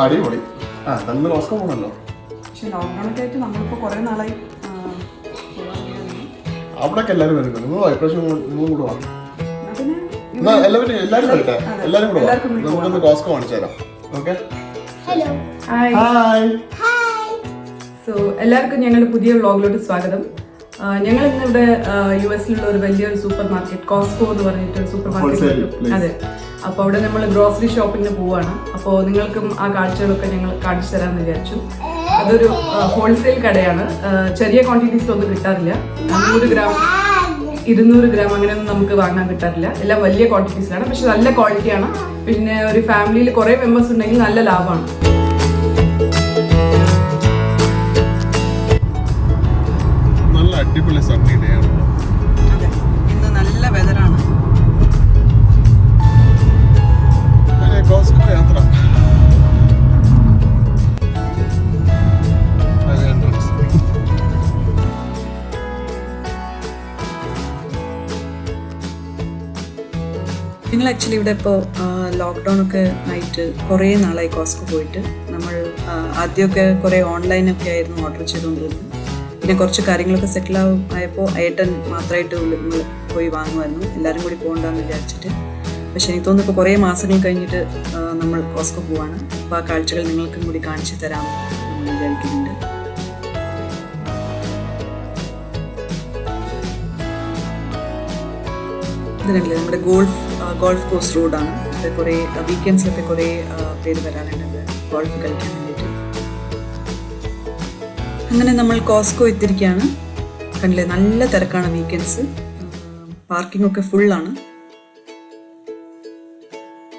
അടിപൊളി. നല്ല കോസ്കോ പോണല്ലോ. പക്ഷെ ലോക്ക്ഡൗണൊക്കെ ആയിട്ട് നമ്മളിപ്പോൾ കുറേ നാളായി അവിടൊക്കെ എല്ലാവരും വരുന്നുണ്ട്. നിങ്ങൾ നിങ്ങളും കൂടെ വാ. എല്ലാവരും വരട്ടെ. എല്ലാവരും കൂടെ വാ. നമുക്കൊന്ന് കോസ്കോ കാണിച്ചു തരാം. ഓക്കെ. ഹായ്. സോ എല്ലാവർക്കും ഞങ്ങളുടെ പുതിയ വ്ളോഗിലോട്ട് സ്വാഗതം. ഞങ്ങൾ ഇന്നിവിടെ US-ലുള്ള ഒരു വലിയൊരു സൂപ്പർ മാർക്കറ്റ്, കോസ്കോ എന്ന് പറഞ്ഞിട്ട് സൂപ്പർ മാർക്കറ്റ്. അതെ, അപ്പോൾ അവിടെ നമ്മൾ ഗ്രോസറി ഷോപ്പിങ്ങിന് പോവാണ്. അപ്പോൾ നിങ്ങൾക്കും ആ കാഴ്ചകളൊക്കെ ഞങ്ങൾ കാണിച്ചു തരാമെന്ന് വിചാരിച്ചു. അതൊരു ഹോൾസെയിൽ കടയാണ്. ചെറിയ ക്വാണ്ടിറ്റീസിലൊന്നും കിട്ടാറില്ല. 100 ഗ്രാം 200 ഗ്രാം അങ്ങനെയൊന്നും നമുക്ക് വാങ്ങാൻ കിട്ടാറില്ല. എല്ലാം വലിയ ക്വാണ്ടിറ്റീസിലാണ്, പക്ഷെ നല്ല ക്വാളിറ്റിയാണ്. പിന്നെ ഒരു ഫാമിലിയിൽ കുറേ മെമ്പേഴ്സ് ഉണ്ടെങ്കിൽ നല്ല ലാഭമാണ്. നല്ല അടിപൊളി സണ്ണി ഡേ ആണ്. അതെ, ഇന്ന് നല്ല വെതറാണ്. കോസ്കോ യാത്ര. നിങ്ങൾ ആക്ച്വലി ഇവിടെ ഇപ്പോൾ ലോക്ക്ഡൗൺ ഒക്കെ ആയിട്ട് കുറേ നാളായി കോസ്കോ പോയിട്ട്. നമ്മൾ ആദ്യമൊക്കെ കുറേ ഓൺലൈനൊക്കെ ആയിരുന്നു ഓർഡർ ചെയ്തുകൊണ്ടിരുന്നത്. പിന്നെ കുറച്ച് കാര്യങ്ങളൊക്കെ സെറ്റിൽ ആയപ്പോൾ ഏട്ടൻ മാത്രമായിട്ട് നമ്മൾ പോയി വാങ്ങുമായിരുന്നു, എല്ലാവരും കൂടി പോകണ്ടെന്ന് വിചാരിച്ചിട്ട്. പക്ഷെ എനിക്ക് തോന്നുന്നു ഇപ്പോൾ കുറേ മാസങ്ങൾ കഴിഞ്ഞിട്ട് നമ്മൾ കോസ്കോ പോവാണ്. അപ്പോൾ ആ കാഴ്ചകൾ നിങ്ങൾക്കും കൂടി കാണിച്ചു തരാം എന്ന് വിചാരിക്കുന്നുണ്ട്. ഇത് കണ്ടില്ലേ, നമ്മുടെ ഗോൾഫ് കോഴ്സ് റോഡാണ്. ഇത് കുറേ വീക്കെൻഡ്സിലൊക്കെ കുറേ പേര് വരാറുണ്ട് ഗോൾഫ് കളിക്കാൻ വേണ്ടിയിട്ട്. അങ്ങനെ നമ്മൾ കോസ്കോ എത്തിയിരിക്കുകയാണ്. കണ്ടില്ലേ, നല്ല തിരക്കാണ് വീക്കെൻഡ്സ്. പാർക്കിംഗ് ഒക്കെ ഫുള്ളാണ്.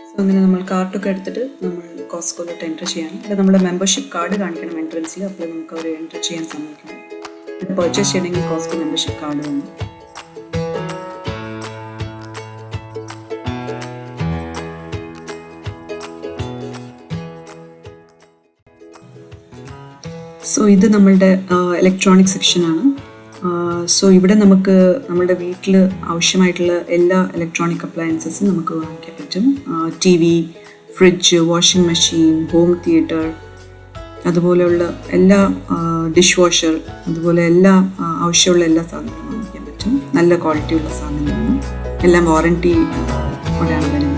സോ അങ്ങനെ നമ്മൾ കാർട്ടൊക്കെ എടുത്തിട്ട് നമ്മൾ കോസ്കോയിലോട്ട് എൻ്റർ ചെയ്യണം. ഇവിടെ നമ്മുടെ മെമ്പർഷിപ്പ് കാർഡ് കാണിക്കണം എൻട്രൻസിൽ. അപ്പോൾ നമുക്ക് അവർ എൻ്റർ ചെയ്യാൻ സമ്മതിക്കണം. ഇത് പർച്ചേസ് ചെയ്യണമെങ്കിൽ കോസ്കോ മെമ്പർഷിപ്പ് കാർഡ് വേണം. സോ ഇത് നമ്മളുടെ ഇലക്ട്രോണിക് സെക്ഷനാണ്. സോ ഇവിടെ നമുക്ക് നമ്മുടെ വീട്ടിൽ ആവശ്യമായിട്ടുള്ള എല്ലാ ഇലക്ട്രോണിക് അപ്ലയൻസസും നമുക്ക് വാങ്ങിക്കാൻ പറ്റും. TV, fridge, washing machine, home theatre, അതുപോലെയുള്ള എല്ലാ ഡിഷ് വാഷർ, അതുപോലെ എല്ലാ ആവശ്യമുള്ള എല്ലാ സാധനങ്ങളും വാങ്ങിക്കാൻ പറ്റും. നല്ല ക്വാളിറ്റിയുള്ള സാധനങ്ങളാണ്. എല്ലാം വാറൻറ്റി കൂടെയാണ് വരുന്നത്.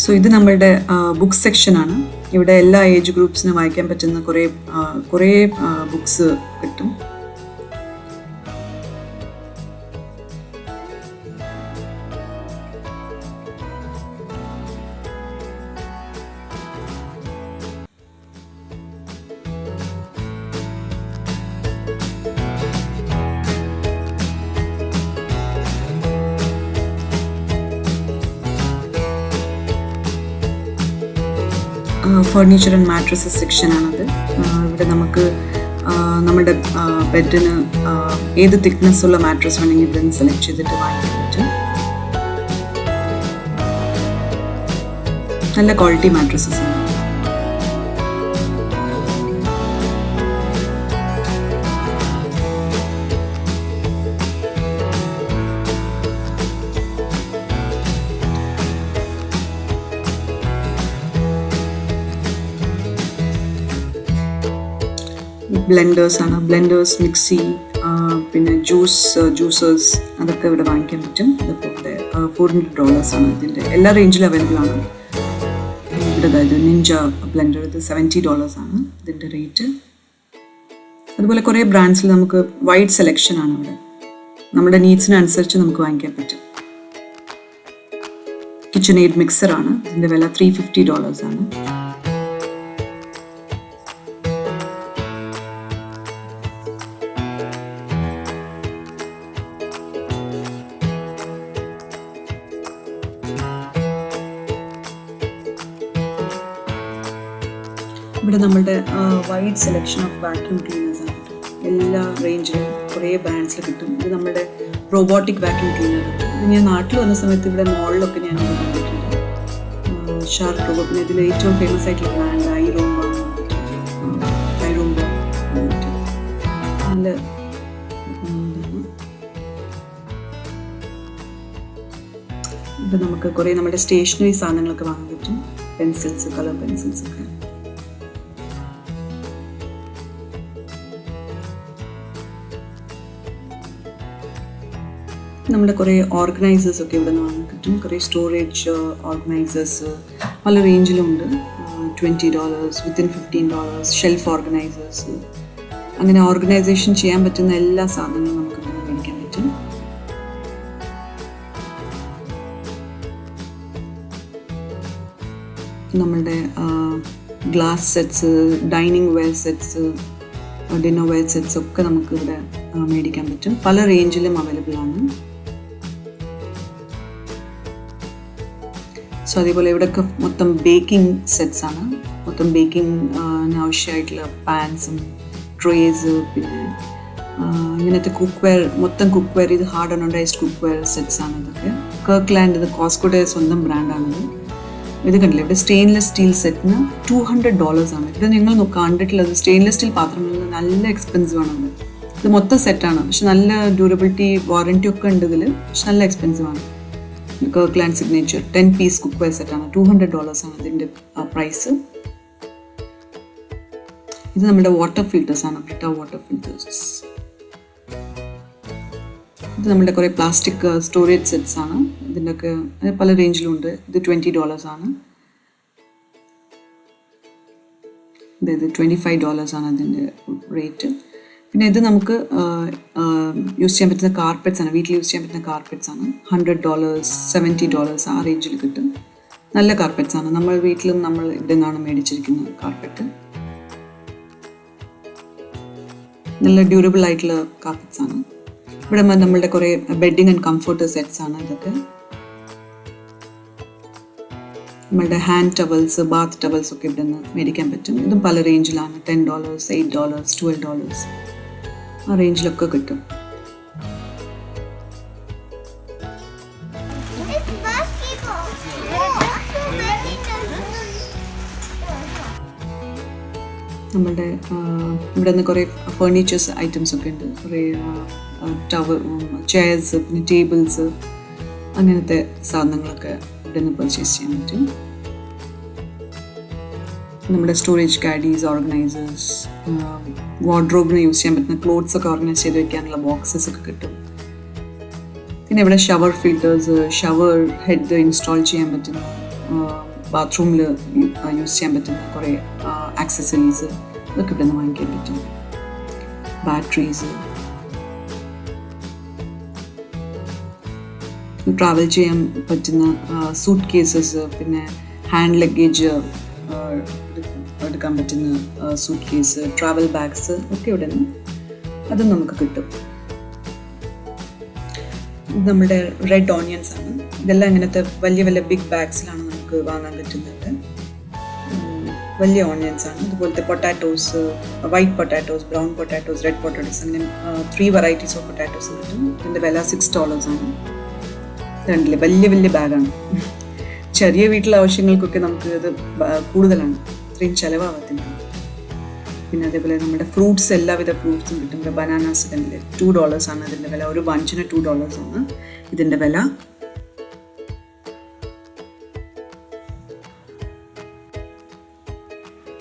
സോ ഇത് നമ്മളുടെ ബുക്ക് സെക്ഷനാണ്. ഇവിടെ എല്ലാ ഏജ് ഗ്രൂപ്പ്സിനും വായിക്കാൻ പറ്റുന്ന കുറേ ബുക്സ് കിട്ടും. ഫർണിച്ചർ ആൻഡ് മാട്രസസ് സെക്ഷനാണത്. ഇവിടെ നമുക്ക് നമ്മുടെ ബെഡിന് ഏത് തിക്നെസ് ഉള്ള മാട്രസ് വേണമെങ്കിൽ ഇതിന് സെലക്ട് ചെയ്തിട്ട് വാങ്ങിക്കാൻ പറ്റും. നല്ല ക്വാളിറ്റി മാട്രസസ് ആണ്. ബ്ലെൻഡേഴ്സാണ്. ബ്ലെൻഡേഴ്സ്, മിക്സി, പിന്നെ ജ്യൂസേഴ്സ് അതൊക്കെ ഇവിടെ വാങ്ങിക്കാൻ പറ്റും. അതുപോലെ $400 ആണ്. ഇതിൻ്റെ എല്ലാ റേഞ്ചിലും അവൈലബിൾ ആണ്. ഇവിടെ അതായത് നിഞ്ച ബ്ലെൻഡർ, ഇത് $70 ആണ് ഇതിൻ്റെ റേറ്റ്. അതുപോലെ കുറേ ബ്രാൻഡ്സിൽ നമുക്ക് വൈഡ് സെലക്ഷൻ ആണ് ഇവിടെ. നമ്മുടെ നീഡ്സിനനുസരിച്ച് നമുക്ക് വാങ്ങിക്കാൻ പറ്റും. കിച്ചൺ എയ്ഡ് മിക്സറാണ്. ഇതിൻ്റെ വില $350 ആണ്. ഇവിടെ നമ്മളുടെ wide selection of vacuum cleaners ആണ്. എല്ലാ റേഞ്ചിലും കുറേ ബ്രാൻഡ്സിൽ കിട്ടും. ഇത് നമ്മുടെ റോബോട്ടിക് വാക്യൂം ക്ലീനർ. ഇത് ഞാൻ നാട്ടിൽ വന്ന സമയത്ത് ഇവിടെ മോളിലൊക്കെ ഞാൻ ഇത് കണ്ടിട്ടുണ്ട്. Shark robo. പിന്നെ ഇതിൽ ഏറ്റവും ഫേമസ് ആയിട്ടുള്ള ബ്രാൻഡ് ഐറൂംബ. നല്ല ഇപ്പം നമുക്ക് കുറേ നമ്മുടെ സ്റ്റേഷനറി സാധനങ്ങളൊക്കെ വാങ്ങാൻ പറ്റും. പെൻസിൽസ്, കളർ പെൻസിൽസ് ഒക്കെ. നമ്മുടെ കുറേ ഓർഗനൈസേഴ്സ് ഒക്കെ ഇവിടെ നിന്ന് വാങ്ങാൻ പറ്റും. കുറേ സ്റ്റോറേജ് ഓർഗനൈസേഴ്സ് പല റേഞ്ചിലുണ്ട്. $20, വിത്തിൻ $15, ഷെൽഫ് ഓർഗനൈസേഴ്സ്. അങ്ങനെ ഓർഗനൈസേഷൻ ചെയ്യാൻ പറ്റുന്ന എല്ലാ സാധനങ്ങളും നമുക്ക് ഇവിടെ മേടിക്കാൻ പറ്റും. നമ്മളുടെ glass sets, dining ware sets, dinner ware sets ഒക്കെ നമുക്ക് ഇവിടെ മേടിക്കാൻ പറ്റും. പല റേഞ്ചിലും അവൈലബിൾ ആണ്. സോ അതേപോലെ ഇവിടെയൊക്കെ മൊത്തം ബേക്കിംഗ് സെറ്റ്സ് ആണ്. മൊത്തം ബേക്കിംഗ് ആവശ്യമായിട്ടുള്ള പാൻസും ട്രേസ്, പിന്നെ ഇങ്ങനത്തെ കുക്ക് വെയർ, മൊത്തം കുക്ക് വെയർ. ഇത് hard anodised cook wear sets ആണ് ഇതൊക്കെ. കർക്ക്ലാൻഡ്, ഇത് കോസ്കോയുടെ സ്വന്തം ബ്രാൻഡാണിത്. ഇത് കണ്ടില്ലേ, ഇവിടെ സ്റ്റെയിൻലെസ് സ്റ്റീൽ സെറ്റിന് $200 ആണ്. ഇത് നിങ്ങൾ കണ്ടിട്ടുള്ളത് സ്റ്റെയിൻലെസ് സ്റ്റീൽ പാത്രങ്ങളിൽ നല്ല എക്സ്പെൻസീവ് ആണ്. ഇത് മൊത്തം സെറ്റാണ്, പക്ഷെ നല്ല ഡ്യൂറബിലിറ്റി വാറൻറ്റി ഒക്കെ ഉണ്ട് ഇതിൽ, പക്ഷെ നല്ല എക്സ്പെൻസീവ് ആണ്. കർക്ക്ലാൻഡ് സിഗ്നേച്ചർ 10 പീസ് കുക്ക് വെയർ സെറ്റാണ്. $200 ആണ് ഇതിൻ്റെ പ്രൈസ്. ഇത് നമ്മുടെ വാട്ടർ ഫിൽറ്റേഴ്സ് ആണ്, ബ്രിട്ട വാട്ടർ ഫിൽറ്റേഴ്സ്. ഇത് നമ്മുടെ കുറേ പ്ലാസ്റ്റിക് സ്റ്റോറേജ് സെറ്റ്സ് ആണ്. ഇതിൻ്റെയൊക്കെ പല റേഞ്ചിലുണ്ട്. ഇത് $20 ആണ്. ഇത് $25 ആണ് ഇതിൻ്റെ റേറ്റ്. പിന്നെ ഇത് നമുക്ക് യൂസ് ചെയ്യാൻ പറ്റുന്ന കാർപ്പറ്റ്സ് ആണ്, വീട്ടിൽ യൂസ് ചെയ്യാൻ പറ്റുന്ന കാർപ്പറ്റ്സ് ആണ്. $100, $70 ആ റേഞ്ചിൽ കിട്ടും. നല്ല കാർപ്പറ്റ്സ് ആണ്. നമ്മൾ വീട്ടിലും നമ്മൾ ഇവിടെ നിന്നാണ് മേടിച്ചിരിക്കുന്നത് കാർപ്പറ്റ്. നല്ല ഡ്യൂറബിൾ ആയിട്ടുള്ള കാർപ്പറ്റ്സ് ആണ്. ഇവിടെ നമ്മളുടെ കുറേ ബെഡിങ് ആൻഡ് കംഫർട്ട് സെറ്റ്സ് ആണ് ഇതൊക്കെ. നമ്മളുടെ ഹാൻഡ് ടവൽസ്, ബാത്ത് ടവൽസ് ഒക്കെ ഇവിടെ നിന്ന് മേടിക്കാൻ പറ്റും. ഇതും പല റേഞ്ചിലാണ്. $10, $8, $12 ആ റേഞ്ചിലൊക്കെ കിട്ടും. നമ്മളുടെ ഇവിടെ നിന്ന് കുറേ ഫേർണിച്ചേഴ്സ് ഐറ്റംസ് ഒക്കെ ഉണ്ട്. കുറേ ചെയർസ്, പിന്നെ ടേബിൾസ്, അങ്ങനത്തെ സാധനങ്ങളൊക്കെ ഇവിടെ നിന്ന് പർച്ചേസ് ചെയ്യാൻ പറ്റും. നമ്മുടെ സ്റ്റോറേജ് കാഡീസ്, ഓർഗനൈസേഴ്സ്, വാർഡ്രോബിന് യൂസ് ചെയ്യാൻ പറ്റുന്ന ക്ലോത്ത്സ് ഒക്കെ ഓർഗനൈസ് ചെയ്ത് വെക്കാനുള്ള ബോക്സസ് ഒക്കെ കിട്ടും. പിന്നെ ഇവിടെ shower filters, shower head install ചെയ്യാൻ പറ്റുന്ന, ബാത്റൂമിൽ യൂസ് ചെയ്യാൻ പറ്റുന്ന കുറേ ആക്സസറീസ് ഇതൊക്കെ ഇവിടെ നിന്ന് വാങ്ങിക്കാൻ പറ്റും. ബാറ്ററീസ്, ട്രാവൽ ചെയ്യാൻ പറ്റുന്ന സൂട്ട് കേസസ്, പിന്നെ ഹാൻഡ് ലഗേജ് എടുക്കാൻ പറ്റുന്ന സൂട്ട് കേസ്, ട്രാവൽ ബാഗ്സ് ഒക്കെ ഇവിടെ നിന്ന് അതും നമുക്ക് കിട്ടും. ഇത് നമ്മുടെ റെഡ് ഓണിയൻസ് ആണ്. ഇതെല്ലാം ഇങ്ങനത്തെ വലിയ വലിയ ബിഗ് ബാഗ്സിലാണ് നമുക്ക് വാങ്ങാൻ പറ്റുന്നത്. വലിയ ഓണിയൻസ് ആണ്. അതുപോലത്തെ potatoes, white potatoes, brown potatoes, red potatoes, അങ്ങനെ 3 വെറൈറ്റീസ് ഓഫ് പൊട്ടാറ്റോസ് കിട്ടും. ഇതിൻ്റെ വില $6 ആണ്. രണ്ടില്ലേ, വലിയ വലിയ ബാഗാണ്. ചെറിയ വീട്ടിലെ ആവശ്യങ്ങൾക്കൊക്കെ നമുക്ക് ഇത് കൂടുതലാണ്, ഇത്രയും ചിലവാകത്തില്ല. പിന്നെ അതേപോലെ നമ്മുടെ ഫ്രൂട്ട്സ്, എല്ലാവിധ ഫ്രൂട്ട്സും കിട്ടും. ഇവിടെ ബനാനാസ് കണ്ടില്ലേ, $2 ആണ് ഇതിൻ്റെ വില. ഒരു ബഞ്ചിന് $2 ആണ് ഇതിൻ്റെ വില.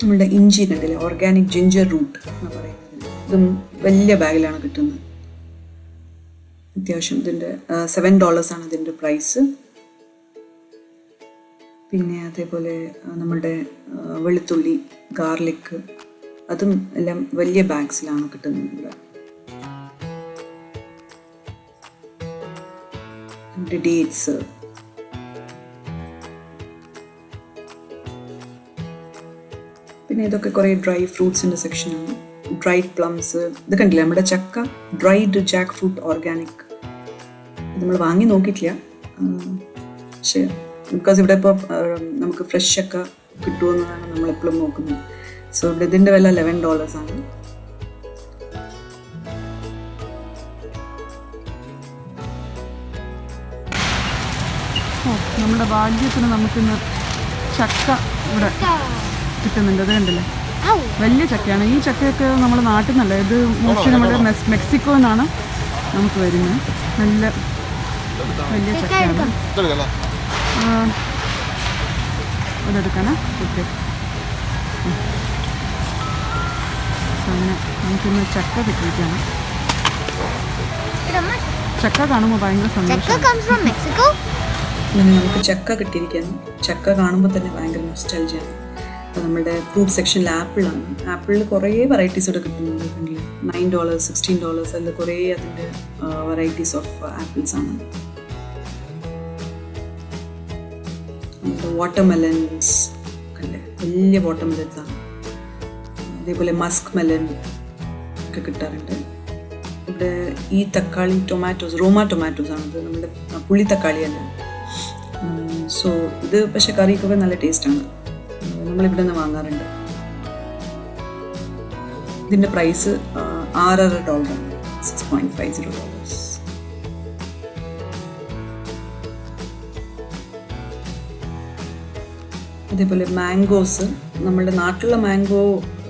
നമ്മളുടെ ഇഞ്ചി കണ്ടില്ലേ, ഓർഗാനിക് ജിഞ്ചർ റൂട്ട് എന്ന് പറയുന്നത്, ഇതും വലിയ ബാഗിലാണ് കിട്ടുന്നത്. അത്യാവശ്യം ഇതിൻ്റെ $7 ആണ് ഇതിൻ്റെ പ്രൈസ്. പിന്നെ അതേപോലെ നമ്മളുടെ വെളുത്തുള്ളി, ഗാർലിക്, അതും എല്ലാം വലിയ ബാഗ്സിലാണ് കിട്ടുന്നത്. ഡേറ്റ്സ്, പിന്നെ ഇതൊക്കെ കുറേ ഡ്രൈ ഫ്രൂട്ട്സിൻ്റെ സെക്ഷനാണ്. ഡ്രൈഡ് പ്ലംസ്, ഇത് കണ്ടില്ല നമ്മുടെ ചക്ക, ഡ്രൈഡ് ജാക്ക് ഫ്രൂട്ട് ഓർഗാനിക്. ഇത് നമ്മൾ വാങ്ങി നോക്കിയിട്ടില്ല, പക്ഷേ ബിക്കോസ് ഇവിടെ ഇപ്പോൾ നമുക്ക് ഫ്രഷ് ചക്ക കിട്ടുമെന്നാണ് നമ്മളെപ്പോഴും നോക്കുന്നത്. സോ ഇവിടെ ഇതിൻ്റെ വില $11 ആണ്. നമ്മുടെ ഭാഗ്യത്തിന് നമുക്കിന്ന് ചക്ക ഇവിടെ കിട്ടുന്നുണ്ട്. അത് കണ്ടില്ലേ, വലിയ ചക്കയാണ്. ഈ ചക്കയൊക്കെ നമ്മുടെ നാട്ടിൽ നിന്നല്ല, ഇത് മോസ്റ്റ്ലി നമ്മുടെ മെക്സിക്കോ നിന്നാണ് നമുക്ക് വരുന്നത്. നല്ല വലിയ ചക്കയാണ്. അതെടുക്കാനാ? ഓക്കെ. അങ്ങനെ നമുക്കിന്ന് ചക്ക കിട്ടിയിരിക്കുകയാണ്. ചക്ക കാണുമ്പോൾ ഭയങ്കര സന്തോഷം. ഇങ്ങനെ നമുക്ക് ചക്ക കിട്ടിയിരിക്കുകയാണ്. ചക്ക കാണുമ്പോൾ തന്നെ ഭയങ്കര നൊസ്റ്റാൾജിയാണ്. അപ്പോൾ നമ്മുടെ ഫ്രൂട്ട് സെക്ഷനിൽ ആപ്പിളാണ്. ആപ്പിളിൽ കുറേ വെറൈറ്റീസ് ഇവിടെ കിട്ടുന്നുണ്ട്. $9, $16 അതിൽ കുറേ അതിൻ്റെ വെറൈറ്റീസ് ഓഫ് ആപ്പിൾസ് ആണ്. വാട്ടർമെലൻസ് അല്ലേ, വലിയ വാട്ടർമെലൻസാണ്. അതേപോലെ മസ്ക് മെലൻ ഒക്കെ കിട്ടാറുണ്ട്. ഇവിടെ ഈ തക്കാളി ടൊമാറ്റോസ്, റോമ ടൊമാറ്റോസ് ആണിത്, നമ്മുടെ പുളി തക്കാളിയല്ല. സോ ഇത് പക്ഷേ കറിക്കൊക്കെ നല്ല ടേസ്റ്റാണ്. നമ്മളിവിടെ നിന്ന് വാങ്ങാറുണ്ട്. ഇതിൻ്റെ പ്രൈസ് $6.5 $6.50. അതേപോലെ മാംഗോസ്, നമ്മുടെ നാട്ടിലുള്ള മാംഗോ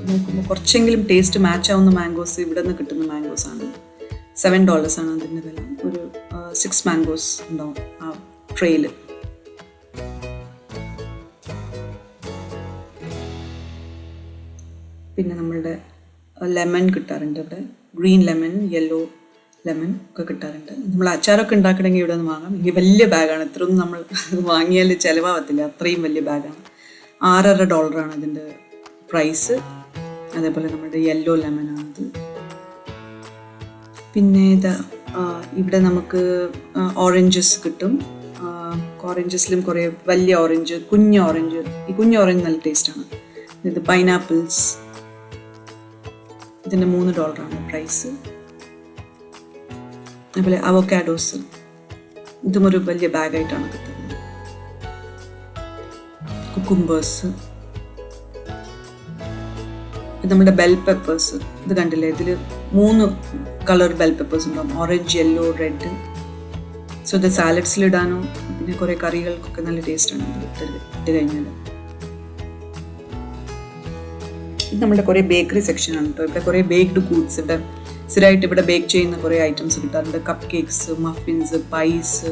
നോക്കുമ്പോൾ കുറച്ചെങ്കിലും ടേസ്റ്റ് മാച്ച് ആവുന്ന മാംഗോസ് ഇവിടെ നിന്ന് കിട്ടുന്ന മാംഗോസ് ആണ്. $7 ആണ് അതിൻ്റെ വില. ഒരു 6 മാംഗോസ് ഉണ്ടാവും ആ ട്രെയിൽ. പിന്നെ നമ്മളുടെ ലെമൺ കിട്ടാറുണ്ട് ഇവിടെ. ഗ്രീൻ ലെമൺ, യെല്ലോ ലെമൺ ഒക്കെ കിട്ടാറുണ്ട്. നമ്മൾ അച്ചാറൊക്കെ ഉണ്ടാക്കണമെങ്കിൽ ഇവിടെ നിന്ന് വാങ്ങാം. ഈ വലിയ ബാഗാണ്, ഇത്രയൊന്നും നമ്മൾ വാങ്ങിയാൽ ചിലവാകത്തില്ല, അത്രയും വലിയ ബാഗാണ്. $6.5 ഇതിൻ്റെ പ്രൈസ്. അതേപോലെ നമ്മുടെ യെല്ലോ ലെമണാണത്. പിന്നെ ഇവിടെ നമുക്ക് ഓറഞ്ചസ് കിട്ടും. ഓറഞ്ചസിലും കുറേ വലിയ ഓറഞ്ച്, കുഞ്ഞ് ഓറഞ്ച്. ഈ കുഞ്ഞ് ഓറഞ്ച് നല്ല ടേസ്റ്റാണ്. ഇത് പൈനാപ്പിൾസ്, ഇതിൻ്റെ $3 പ്രൈസ്. അതുപോലെ അവോക്കാഡോസ്, ഇതും ഒരു വലിയ ബാഗായിട്ടാണ് കിട്ടുന്നത്. കുക്കുംബേഴ്സ്, ഇത് നമ്മുടെ ബെൽ പെപ്പേഴ്സ്. ഇത് കണ്ടില്ലേ, ഇതിൽ 3 കളർ ബെൽ പെപ്പേഴ്സ് ഉണ്ടാവും, ഓറഞ്ച്, യെല്ലോ, റെഡ്. സോ ഇത് സാലഡ്സിലിടാനോ പിന്നെ കുറേ കറികൾക്കൊക്കെ നല്ല ടേസ്റ്റാണ് ഇട്ട് കഴിഞ്ഞാൽ. ഇത് നമ്മുടെ കുറേ ബേക്കറി സെക്ഷനാണ് കേട്ടോ. ഇവിടെ കുറേ ബേക്ക്ഡ് ഗൂഡ്സ്, ഇവിടെ സ്ഥിരമായിട്ട് ഇവിടെ ബേക്ക് ചെയ്യുന്ന കുറേ ഐറ്റംസ് കിട്ടാറുണ്ട്. കപ്പ് കേക്ക്സ്, മഫിൻസ്, പൈസ്,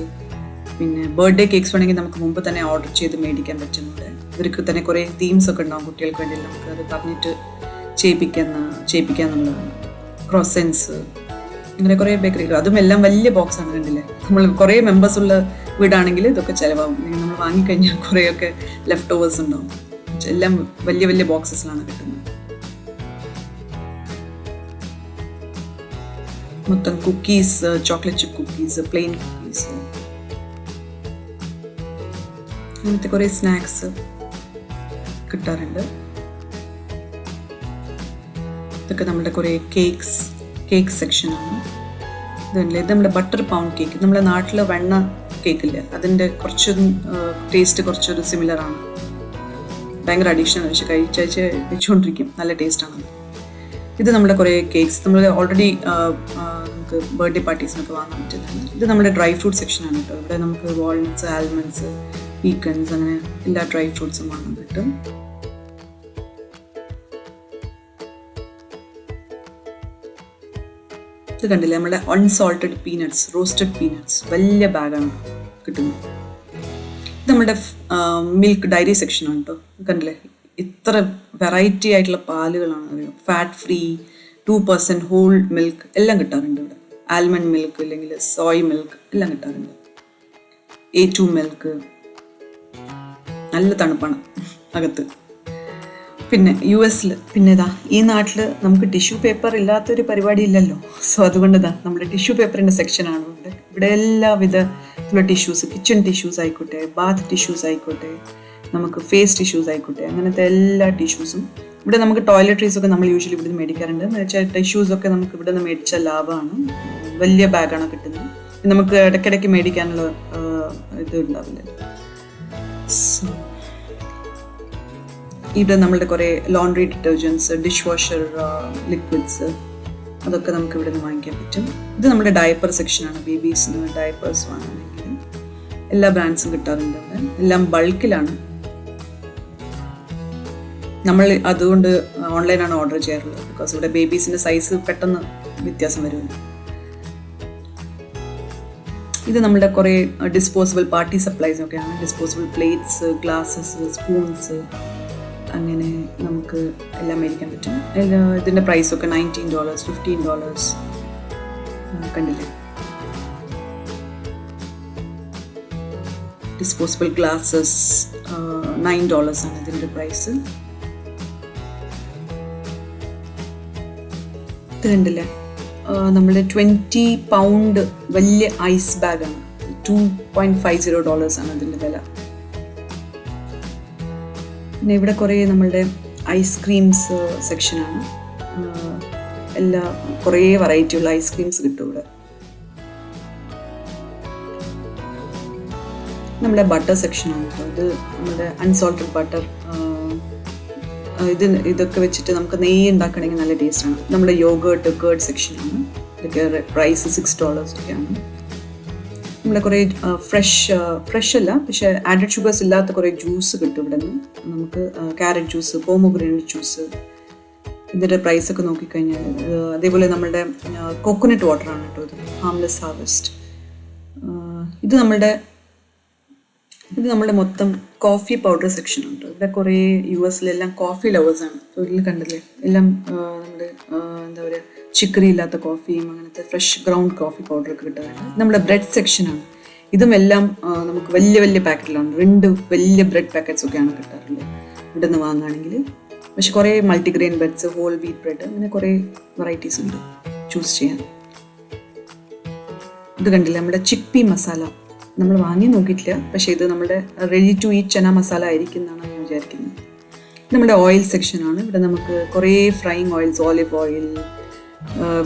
പിന്നെ ബർത്ത്ഡേ കേക്ക്സ് വേണമെങ്കിൽ നമുക്ക് മുമ്പ് തന്നെ ഓർഡർ ചെയ്ത് മേടിക്കാൻ പറ്റുന്നുണ്ട്. ഇവർക്ക് തന്നെ കുറേ തീംസ് ഒക്കെ ഉണ്ടാവും കുട്ടികൾക്ക് വേണ്ടി, നമുക്ക് അത് പറഞ്ഞിട്ട് ചെയ്യിപ്പിക്കാന്നുള്ളതാണ്. ക്രോസൻസ്, ഇങ്ങനെ കുറേ ബേക്കറികൾ, അതും എല്ലാം വലിയ ബോക്സാണ് കണ്ടില്ലേ. നമ്മൾ കുറേ മെമ്പേഴ്സ് ഉള്ള വീടാണെങ്കിൽ ഇതൊക്കെ ചിലവാകും. നമ്മൾ വാങ്ങിക്കഴിഞ്ഞാൽ കുറേയൊക്കെ ലെഫ്റ്റ് ഓവേഴ്സ് ഉണ്ടാവും. എല്ലാം വലിയ വലിയ ബോക്സസിലാണ് കിട്ടുന്നത്. മൊത്തം cookies, chocolate chip cookies, plain cookies, അങ്ങനത്തെ കുറേ സ്നാക്സ് കിട്ടാറുണ്ട്. ഇതൊക്കെ നമ്മുടെ കുറേ കേക്ക് സെക്ഷനാണ്. ഇതല്ലേ, ഇത് നമ്മുടെ ബട്ടർ പൗണ്ട് കേക്ക്. നമ്മുടെ നാട്ടിലെ വെണ്ണ കേക്കില്ലേ, അതിൻ്റെ കുറച്ചൊരു ടേസ്റ്റ് കുറച്ചൊരു സിമിലറാണ്. ഭയങ്കര അഡീഷനാണ്, പക്ഷെ കഴിച്ചുകൊണ്ടിരിക്കും, നല്ല ടേസ്റ്റാണ്. ഇത് നമ്മുടെ കുറേ കേക്ക്സ്, നമ്മൾ ഓൾറെഡി നമുക്ക് ബർത്ത്ഡേ പാർട്ടീസിനൊക്കെ വാങ്ങാൻ പറ്റുന്നതാണ്. ഇത് നമ്മുടെ ഡ്രൈ ഫ്രൂട്ട് സെക്ഷനാണ് കേട്ടോ. ഇവിടെ നമുക്ക് വാൾനട്ട്സ്, ആൽമണ്ട്സ്, പീക്കൺസ്, അങ്ങനെ എല്ലാ ഡ്രൈ ഫ്രൂട്ട്സും വാങ്ങാൻ കിട്ടും. ഇത് കണ്ടില്ലേ, നമ്മുടെ അൺസോൾട്ടഡ് പീനട്ട്സ്, റോസ്റ്റഡ് പീനട്ട്സ്, വലിയ ബാഗാണ് കിട്ടുന്നത്. ഇത് നമ്മുടെ മിൽക്ക് ഡയറി സെക്ഷനാണ് കേട്ടോ. കണ്ടില്ലേ, ഇത്ര വെറൈറ്റി ആയിട്ടുള്ള പാലുകളാണ് അറിയാം. ഫാറ്റ് ഫ്രീ, 2% ഹോൾ മിൽക്ക് എല്ലാം കിട്ടാറുണ്ട് ഇവിടെ. ആൽമണ്ട് മിൽക്ക് അല്ലെങ്കിൽ സോയ് മിൽക്ക് എല്ലാം കിട്ടാറുണ്ട്. A2 മിൽക്ക്, നല്ല തണുപ്പാണ് അകത്ത്. പിന്നെ US പിന്നെ ഈ നാട്ടിൽ നമുക്ക് ടിഷ്യൂ പേപ്പർ ഇല്ലാത്തൊരു പരിപാടി ഇല്ലല്ലോ. സോ അതുകൊണ്ട് നമ്മുടെ ടിഷ്യൂ പേപ്പറിൻ്റെ സെക്ഷനാണ് ഇവിടെ എല്ലാവിധത്തിലുള്ള ടിഷ്യൂസ്, കിച്ചൺ ടിഷ്യൂസ് ആയിക്കോട്ടെ, ബാത്ത് ടിഷ്യൂസ് ആയിക്കോട്ടെ, നമുക്ക് ഫേസ് ടിഷ്യൂസ് ആയിക്കോട്ടെ, അങ്ങനത്തെ എല്ലാ ടിഷ്യൂസും ഇവിടെ നമുക്ക്. ടോയ്ലറ്ററീസൊക്കെ നമ്മൾ യൂഷ്വലി ഇവിടെ നിന്ന് മേടിക്കാറുണ്ട്. എന്ന് വെച്ചാൽ ടിഷ്യൂസൊക്കെ നമുക്ക് ഇവിടെ നിന്ന് മേടിച്ച ലാഭമാണ്. വലിയ ബാഗാണ് കിട്ടുന്നത്. നമുക്ക് ഇടയ്ക്കിടയ്ക്ക് മേടിക്കാനുള്ള ഇത് ഉണ്ടാവില്ല. ഇവിടെ നമ്മളുടെ കുറേ laundry detergents, dish washer liquids, അതൊക്കെ നമുക്ക് ഇവിടെ നിന്ന് വാങ്ങിക്കാൻ പറ്റും. ഇത് നമ്മുടെ ഡയപ്പർ സെക്ഷനാണ്. ബേബീസിന് ഡയപ്പേഴ്സ് വാങ്ങണമെങ്കിൽ എല്ലാ ബ്രാൻഡ്സും കിട്ടാറുണ്ട് അവിടെ. എല്ലാം ബൾക്കിലാണ്. നമ്മൾ അതുകൊണ്ട് ഓൺലൈനാണ് ഓർഡർ ചെയ്യാറുള്ളത്. ബിക്കോസ് ഇവിടെ ബേബീസിൻ്റെ സൈസ് പെട്ടെന്ന് വ്യത്യാസം വരുമല്ലോ. ഇത് നമ്മുടെ കുറേ ഡിസ്പോസിബിൾ പാർട്ടി സപ്ലൈസ് ഒക്കെയാണ്. ഡിസ്പോസിബിൾ പ്ലേറ്റ്സ്, ഗ്ലാസസ്, സ്പൂൺസ്, അങ്ങനെ നമുക്ക് എല്ലാം മേടിക്കാൻ പറ്റും. ഇതിൻ്റെ പ്രൈസൊക്കെ $19, $15 കണ്ടില്ലേ. ഡിസ്പോസിബിൾ ഗ്ലാസസ് $9 ആണ് ഇതിൻ്റെ പ്രൈസ്. ഇത് കണ്ടില്ലേ, നമ്മുടെ 20 പൗണ്ട് വലിയ ഐസ് ബാഗാണ്. $2.50 ആണ് അതിൻ്റെ വില. പിന്നെ ഇവിടെ കുറേ നമ്മളുടെ ഐസ്ക്രീംസ് സെക്ഷനാണ്. എല്ലാ കുറേ വെറൈറ്റിയുള്ള ഐസ്ക്രീംസ് കിട്ടും ഇവിടെ. നമ്മുടെ ബട്ടർ സെക്ഷനാണ് കേട്ടോ. ഇത് നമ്മുടെ അൺസോൾട്ടഡ് ബട്ടർ. ഇതൊക്കെ വെച്ചിട്ട് നമുക്ക് നെയ്യ് ഉണ്ടാക്കണമെങ്കിൽ നല്ല ടേസ്റ്റാണ്. നമ്മുടെ യോഗേർട്ട്, കേർഡ് സെക്ഷനാണ്. ഇതൊക്കെ പ്രൈസ് $6 ഒക്കെയാണ്. നമ്മുടെ കുറേ ഫ്രഷ് അല്ല, പക്ഷേ ആഡഡ് ഷുഗേഴ്സ് ഇല്ലാത്ത കുറേ ജ്യൂസ് കിട്ടും ഇവിടെ നിന്ന്. നമുക്ക് ക്യാരറ്റ് ജ്യൂസ്, പോമോഗ്രാനൈറ്റ് ജ്യൂസ്, ഇതിൻ്റെ പ്രൈസൊക്കെ നോക്കിക്കഴിഞ്ഞാൽ. അതേപോലെ നമ്മുടെ കോക്കനട്ട് വാട്ടറാണ് കേട്ടോ ഇത്, ഹാംലെസ് ഹാർവെസ്റ്റ്. ഇത് നമ്മുടെ മൊത്തം കോഫി പൗഡർ സെക്ഷൻ ഉണ്ട്. ഇവിടെ കുറേ US-ലെല്ലാം കോഫി ലവേഴ്സാണ്. ഇതിൽ കണ്ടില്ലേ, എല്ലാം നമ്മുടെ എന്താ പറയുക, ചിക്കറി ഇല്ലാത്ത കോഫിയും അങ്ങനത്തെ ഫ്രഷ് ഗ്രൗണ്ട് കോഫി പൗഡറൊക്കെ കിട്ടാറുണ്ട്. നമ്മുടെ ബ്രെഡ് സെക്ഷനാണ്. ഇതും എല്ലാം നമുക്ക് വലിയ വലിയ പാക്കറ്റിലാണ്. 2 വലിയ ബ്രെഡ് പാക്കറ്റ്സ് ഒക്കെയാണ് കിട്ടാറുള്ളത് ഇവിടെ നിന്ന് വാങ്ങുകയാണെങ്കിൽ. പക്ഷെ കുറേ multigrain breads, whole wheat bread, അങ്ങനെ കുറേ വെറൈറ്റീസ് ഉണ്ട് ചൂസ് ചെയ്യാൻ. ഇത് കണ്ടില്ലേ, നമ്മുടെ ചിക്പി മസാല. നമ്മൾ വാങ്ങി നോക്കിയിട്ടില്ല, പക്ഷേ ഇത് നമ്മുടെ റെഡി ടു ഈറ്റ് ചന മസാല ആയിരിക്കും എന്നാണ് ഞാൻ വിചാരിക്കുന്നത്. നമ്മുടെ ഓയിൽ സെക്ഷനാണ്. ഇവിടെ നമുക്ക് കുറേ ഫ്രൈയിങ് ഓയിൽസ്, ഓലിവ് ഓയിൽ,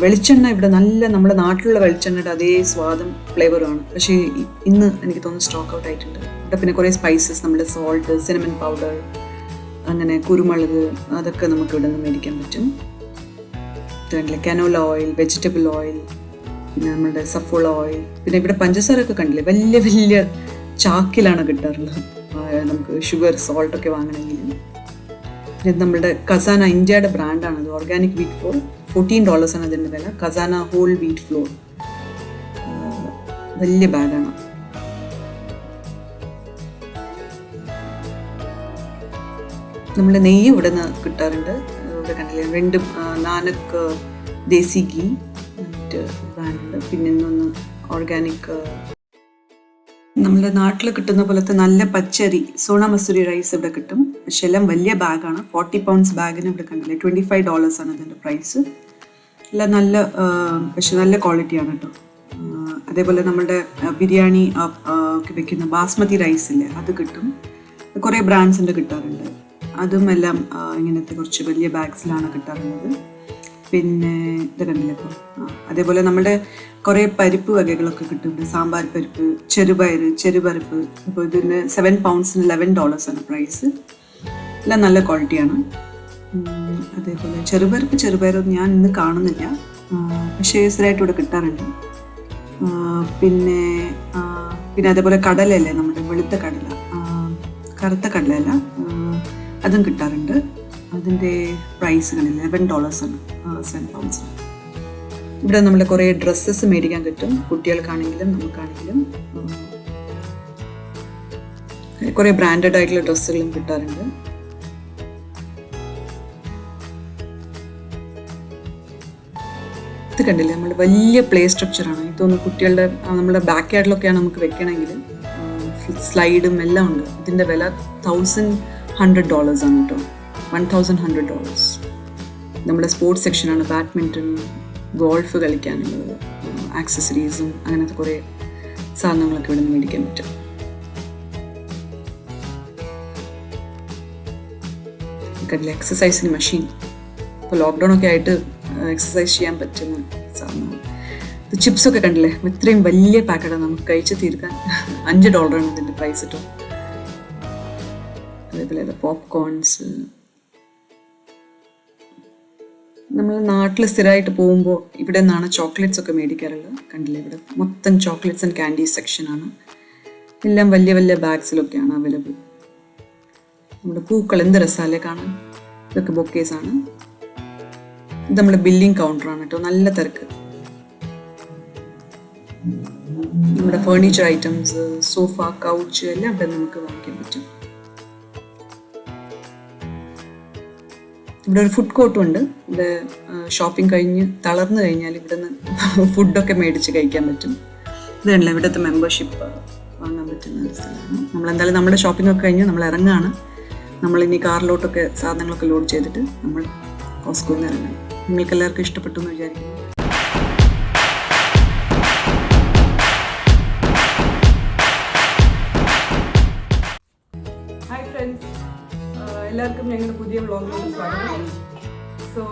വെളിച്ചെണ്ണ. ഇവിടെ നല്ല നമ്മുടെ നാട്ടിലുള്ള വെളിച്ചെണ്ണയുടെ അതേ സ്വാദും ഫ്ലേവറുമാണ്. പക്ഷേ ഇന്ന് എനിക്ക് തോന്നുന്നു സ്റ്റോക്ക് ഔട്ട് ആയിട്ടുണ്ട്. ഇവിടെ പിന്നെ കുറേ സ്പൈസസ്, നമ്മുടെ സോൾട്ട്, സിനമൺ പൗഡർ, അങ്ങനെ കുരുമുളക്, അതൊക്കെ നമുക്ക് ഇവിടെ നിന്ന് മേടിക്കാൻ പറ്റും. കണ്ടില്ലേ, കനോല ഓയിൽ, വെജിറ്റബിൾ ഓയിൽ, പിന്നെ നമ്മുടെ സഫോള ഓയിൽ. പിന്നെ ഇവിടെ പഞ്ചസാരയൊക്കെ കണ്ടില്ലേ, വലിയ വലിയ ചാക്കിലാണ് കിട്ടാറുള്ളത് നമുക്ക് ഷുഗർ, സോൾട്ടൊക്കെ വാങ്ങണമെങ്കിൽ. ഇത് നമ്മുടെ കസാന, ഇന്ത്യയുടെ ബ്രാൻഡാണ്. ഇത് ഓർഗാനിക് വീറ്റ് ഫ്ലോർ. $14 ആണ് അതിൻ്റെ വില. കസാന ഹോൾ വീറ്റ് ഫ്ലോർ, വലിയ ബാഗാണ്. നമ്മുടെ നെയ്യ് ഇവിടെ നിന്ന് കിട്ടാറുണ്ട്. ഇവിടെ കണ്ടില്ലേ, 2 നാനക് ദേശി ഗീ ബ്രാൻഡ്. പിന്നെ ഇന്നൊന്ന് ഓർഗാനിക്, നമ്മുടെ നാട്ടിൽ കിട്ടുന്ന പോലത്തെ നല്ല പച്ചരി, സോണ മസൂരി റൈസ് ഇവിടെ കിട്ടും. പക്ഷെ എല്ലാം വലിയ ബാഗാണ്. 40 പൗണ്ട്സ് ബാഗിന് ഇവിടെ കണ്ടില്ലേ, $25 ആണ് അതിൻ്റെ പ്രൈസ്. എല്ലാം നല്ല, പക്ഷെ നല്ല ക്വാളിറ്റിയാണ് കേട്ടോ. അതേപോലെ നമ്മുടെ ബിരിയാണി ഒക്കെ വെക്കുന്ന ബാസ്മതി റൈസ് ഇല്ലേ, അത് കിട്ടും. കുറേ ബ്രാൻഡ്സിൻ്റെ കിട്ടാറുണ്ട്. അതും എല്ലാം ഇങ്ങനത്തെ കുറച്ച് വലിയ ബാഗ്സിലാണ് കിട്ടാറുള്ളത്. പിന്നെ ഇത് കണ്ടില്ലേ ഇപ്പോൾ. അതേപോലെ നമ്മുടെ കുറേ പരിപ്പ് വകകളൊക്കെ കിട്ടുന്നുണ്ട്. സാമ്പാർ പരിപ്പ്, ചെറുപരിപ്പ്. ഇപ്പോൾ ഇതിന് 7 പൗണ്ട്സിന് $11 ആണ് പ്രൈസ്. എല്ലാം നല്ല ക്വാളിറ്റിയാണ്. അതേപോലെ ചെറുപയറൊന്നും ഞാൻ ഇന്ന് കാണുന്നില്ല, പക്ഷേ സ്ഥിരമായിട്ട് ഇവിടെ കിട്ടാറുണ്ട്. പിന്നെ അതേപോലെ കടലയല്ലേ, നമ്മുടെ വെളുത്ത കടല, കറുത്ത കടലയല്ല, അതും കിട്ടാറുണ്ട്. അതിൻ്റെ പ്രൈസുകളിൽ $11 ആണ്, 7 പൗണ്ട്സിന്. ഇവിടെ നമ്മൾ കുറേ ഡ്രസ്സസ് മേടിക്കാൻ കിട്ടും, കുട്ടികൾക്കാണെങ്കിലും നമുക്കാണെങ്കിലും. കുറേ ബ്രാൻഡഡ് ആയിട്ടുള്ള ഡ്രസ്സുകളും കിട്ടാറുണ്ട്. ഇത് കണ്ടില്ലേ, നമ്മൾ വലിയ പ്ലേ സ്ട്രക്ചറാണ്. ഇതൊന്ന് കുട്ടികളുടെ നമ്മുടെ ബാക്ക് യാർഡിലൊക്കെയാണ് നമുക്ക് വെക്കണമെങ്കിൽ. സ്ലൈഡും എല്ലാം ഉണ്ട്. ഇതിൻ്റെ വില $1,100 ആണ് കേട്ടോ, $1,100. നമ്മുടെ സ്പോർട്സ് സെക്ഷനാണ്. ബാഡ്മിൻ്റൺ, ഗോൾഫ് കളിക്കാനുള്ളത്, ആക്സസറീസും അങ്ങനത്തെ കുറേ സാധനങ്ങളൊക്കെ ഇവിടെ നിന്ന് മേടിക്കാൻ പറ്റും. കണ്ടില്ല, എക്സസൈസിന് മെഷീൻ. ഇപ്പോൾ ലോക്ക്ഡൗൺ ഒക്കെ ആയിട്ട് എക്സസൈസ് ചെയ്യാൻ പറ്റുന്ന സാധനമാണ്. ഇത് ചിപ്സൊക്കെ കണ്ടില്ലേ, ഇത്രയും വലിയ പാക്കറ്റാണ് നമുക്ക് കഴിച്ച് തീർക്കാൻ. $5 ആണ് ഇതിൻ്റെ പ്രൈസ് കേട്ടോ. അതേപോലെ പോപ്കോൺസ്. നമ്മൾ നാട്ടിൽ സ്ഥിരമായിട്ട് പോകുമ്പോൾ ഇവിടെ നിന്നാണ് ചോക്ലേറ്റ്സ് ഒക്കെ മേടിക്കാറുള്ളത്. കണ്ടില്ലേ, ഇവിടെ മൊത്തം ചോക്ലേറ്റ്സ് ആൻഡ് ക്യാൻഡീസ് സെക്ഷനാണ്. എല്ലാം വലിയ വലിയ ബാഗ്സിലൊക്കെയാണ് അവൈലബിൾ. നമ്മുടെ പൂക്കൾ എന്ത് രസാലേ കാണാൻ. ഇതൊക്കെ ബൊക്കേസാണ്. ഇത് നമ്മുടെ ബില്ലിംഗ് കൗണ്ടറാണ് കേട്ടോ, നല്ല തിരക്ക്. നമ്മുടെ ഫേർണിച്ചർ ഐറ്റംസ്, സോഫ, കൗച്ച് എല്ലാം ഇവിടെ നമുക്ക് വാങ്ങിക്കാൻ പറ്റും. ഇവിടെ ഒരു ഫുഡ് കോർട്ടും ഉണ്ട്. ഇവിടെ ഷോപ്പിംഗ് കഴിഞ്ഞ് തളർന്നു കഴിഞ്ഞാൽ ഇവിടെ നിന്ന് ഫുഡൊക്കെ മേടിച്ച് കഴിക്കാൻ പറ്റും. ഇതല്ല ഇവിടുത്തെ മെമ്പർഷിപ്പ് വാങ്ങാൻ പറ്റുന്ന ഒരു സ്ഥലമാണ്. നമ്മളെന്തായാലും നമ്മുടെ ഷോപ്പിംഗ് ഒക്കെ കഴിഞ്ഞ് നമ്മൾ ഇറങ്ങുകയാണ്. നമ്മളിനി കാറിലോട്ടൊക്കെ സാധനങ്ങളൊക്കെ ലോഡ് ചെയ്തിട്ട് നമ്മൾ കോസ്കോയിൽ നിന്ന് ഇറങ്ങണം. നിങ്ങൾക്ക് എല്ലാവർക്കും ഇഷ്ടപ്പെട്ടു എന്ന് വിചാരിക്കുന്നു. ഹായ് ഫ്രണ്ട്സ്, എല്ലാവർക്കും ഞങ്ങളുടെ പുതിയ വ്ളോഗിലോട്ട് സ്വാഗതം. സോ